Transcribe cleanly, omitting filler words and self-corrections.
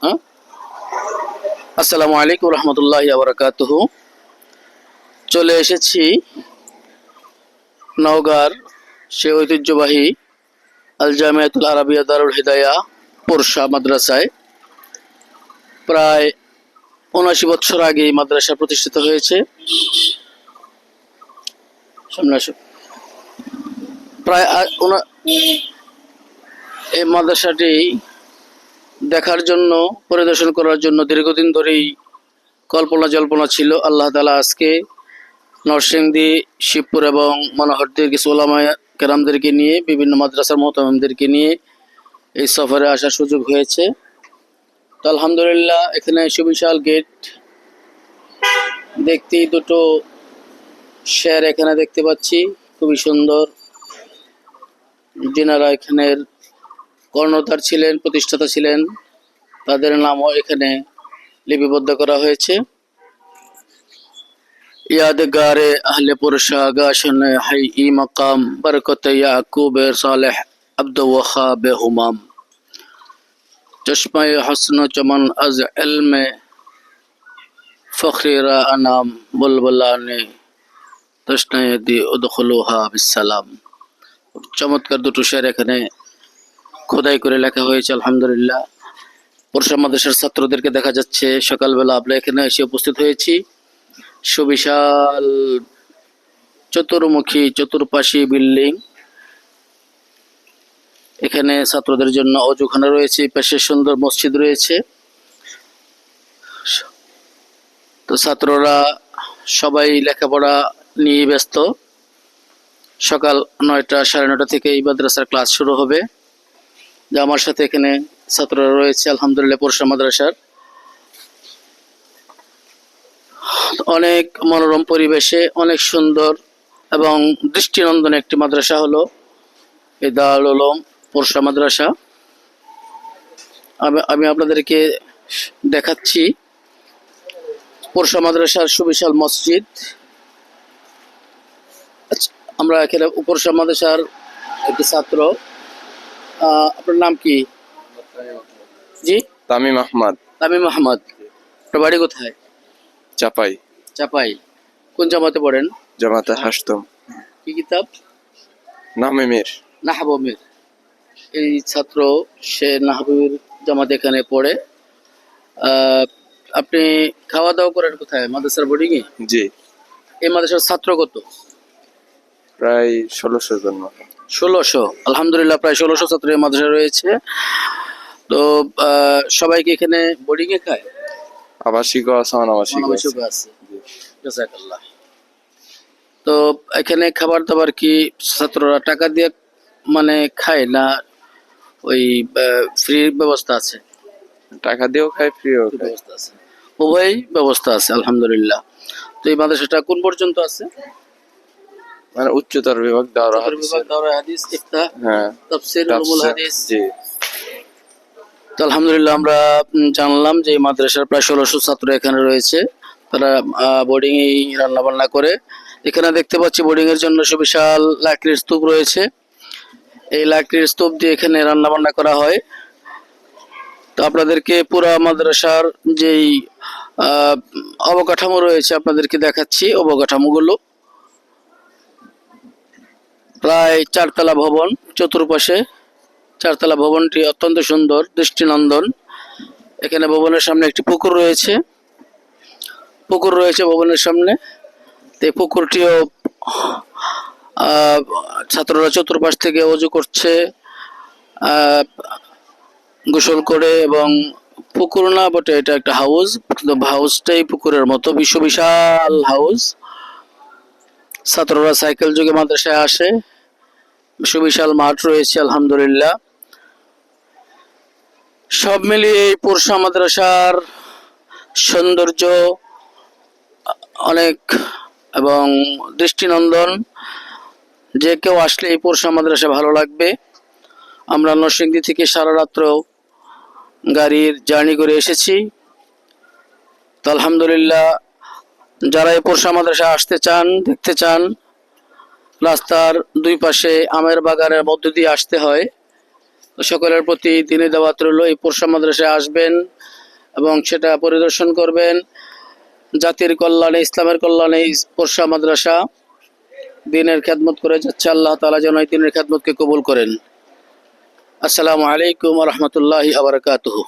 হ্যাঁ, আসসালামু আলাইকুম রহমতুল্লাহি ওয়া বারাকাতুহু। চলে এসেছি নওগাঁর সে ঐতিহ্যবাহী আল জামিয়াতুল আরাবিয়া দারুল হিদায়া পোরশা মাদ্রাসায়। প্রায় ৭৯ বছর আগে এই মাদ্রাসা প্রতিষ্ঠিত হয়েছে। সামনে আসো। প্রায় এই মাদ্রাসাটি দেখার জন্য, পরিদর্শন করার জন্য দীর্ঘদিন ধরেই কল্পনা জল্পনা ছিল। আল্লাহ তাআলা আজকে নরসিংদী, শিবপুর এবং মনোহরদের কিছু ওলামা কেরামদেরকে নিয়ে, বিভিন্ন মাদ্রাসার মোহতামিমদেরকে নিয়ে এই সফরে আসার সুযোগ হয়েছে। তো আলহামদুলিল্লাহ, এখানে সুবিশাল গেট, দেখতেই দুটো শের এখানে দেখতে পাচ্ছি, খুবই সুন্দর। যিনারা এখানের কর্ণধার ছিলেন, প্রতিষ্ঠাতা ছিলেন, তাদের নামও এখানে লিপিবদ্ধ করা হয়েছে। यादगारे अहले पुरशा गाशन है ई मकाम बरकत याकूब सालेह अब्द वखाब हुमाम चश्मा हसन चमन अज इल्म फखीरा अनाम बुलबुला ने तश्ने दी उदखलुहा बिस्सालाम। চমৎকার দুটো শের এখানে খোদাই করে লেখা হয়েছে। আলহামদুলিল্লাহ, পুরশা মাদ্রাসার ছাত্রদেরকে দেখা যাচ্ছে। সকালবেলা আমরা এখানে এসে উপস্থিত হয়েছি। সুবিশাল চতুর্মুখী, চতুর্পাশী বিল্ডিং। এখানে ছাত্রদের জন্য অজুখানা রয়েছে, পাশে সুন্দর মসজিদ রয়েছে। তো ছাত্ররা সবাই লেখাপড়া নিয়ে ব্যস্ত। সকাল ৯টা, ৯:৩০ থেকে এই মাদ্রাসার ক্লাস শুরু হবে। যে আমার সাথে এখানে ছাত্ররা রয়েছে আলহামদুলিল্লাহ পুরশা মাদ্রাসার। অনেক মনোরম পরিবেশে, অনেক সুন্দর এবং দৃষ্টিনন্দন একটি মাদ্রাসা হলো এই দারুল উলুম পুরশা মাদ্রাসা। আমি আপনাদেরকে দেখাচ্ছি পুরশা মাদ্রাসার সুবিশাল মসজিদ। আমরা এখানে পুরশা মাদ্রাসার একটি ছাত্র। আপনার নাম কি? জি, তামিম আহমদ। তামিম আহমদ। আপনার বাড়ি কোথায়? চাপাই। চাপাই। কোন জামাতে পড়েন? জামাতে হাসতম। কি কিতাব? নামেমের। নাহবমের। এই ছাত্র, সে নাহবমের জামাতে এখানে পড়ে। আপনি খাওয়া দাওয়া করেন কোথায়? মাদ্রাসার বোর্ডিং এ? জি। এই মাদ্রাসার ছাত্র কত? প্রায় ১৬০০ জন মতো। ১৬০০। আলহামদুলিল্লাহ, প্রায় ১৬০০ ছাত্র এই মাদ্রাসা রয়েছে। তো সবাইকে এখানে বোর্ডিং এ খায়? আবাসিকও আছে, অনাবাসিকও আছে। আছে। জাযাকাল্লাহ। তো এখানে খাবার দাবার কি ছাত্ররা টাকা দিয়ে মানে খায়, না ওই ফ্রি ব্যবস্থা আছে? টাকা দিয়েও খায়, ফ্রিও খায়। ব্যবস্থা আছে, উভয় ব্যবস্থা আছে আলহামদুলিল্লাহ। তো এই মাদ্রাসাটা কোন পর্যন্ত আছে? মানে উচ্চতর বিভাগ দাওরা হাদিস। দাওরা হাদিস, ইফতা, হ্যাঁ, তাফসীর, উলুমুল হাদিস। জি। তো আলহামদুলিল্লাহ, আমরা জানলাম যে এই মাদ্রাসার প্রায় ১৬০০ ছাত্র এখানে রয়েছে। তারা বোর্ডিং এই রান্না বান্না করে। এখানে দেখতে পাচ্ছি বোর্ডিং এর জন্য সুবিশাল লাকড়ির স্তূপ রয়েছে। এই লাকড়ির স্তূপ দিয়ে এখানে রান্না বান্না করা হয়। তো আপনাদেরকে পুরা মাদ্রাসার যেই অবকাঠামো রয়েছে আপনাদেরকে দেখাচ্ছি। অবকাঠামোগুলো প্রায় ৪তলা ভবন, চতুর্পাশে ৪তলা ভবনটি অত্যন্ত সুন্দর, দৃষ্টিনন্দন। এখানে ভবনের সামনে একটি পুকুর রয়েছে। ভবনের সামনে। এই পুকুরটিও ছাত্ররা চতুর্পাশ থেকে অজু করছে, গোসল করে। এবং পুকুর না বটে, এটা একটা হাউস, কিন্তু হাউসটাই পুকুরের মতো, বিশাল হাউস। ছাত্ররা সাইকেল যোগে মাদ্রাসায় আসে। সুবিশাল মাঠ রয়েছে আলহামদুলিল্লাহ। সব মিলিয়ে এই পুরশা মাদ্রাসার সৌন্দর্য অনেক এবং দৃষ্টিনন্দন। যে কেউ আসলে এই পুরশা মাদ্রাসা ভালো লাগবে। আমরা নরসিংদী থেকে সারা রাত্র গাড়ির জার্নি করে এসেছি। তো আলহামদুলিল্লাহ, যারা এই পুরশা মাদ্রাসা আসতে চান, দেখতে চান, রাস্তার দুই পাশে আমের বাগানের মধ্য দিয়ে আসতে হয়। তো সকলের প্রতি দিনী দাওয়াত রইল, এই পোরশা মাদ্রাসায় আসবেন এবং সেটা পরিদর্শন করবেন। জাতির কল্যাণে, ইসলামের কল্যাণে এই পোরশা মাদ্রাসা দিনের খেদমত করে যাচ্ছে। আল্লাহ তাআলা যেন এই দিনের খেদমতকে কবুল করেন। আসসালামু আলাইকুম ওয়া রাহমাতুল্লাহি ওয়া বারাকাতুহু।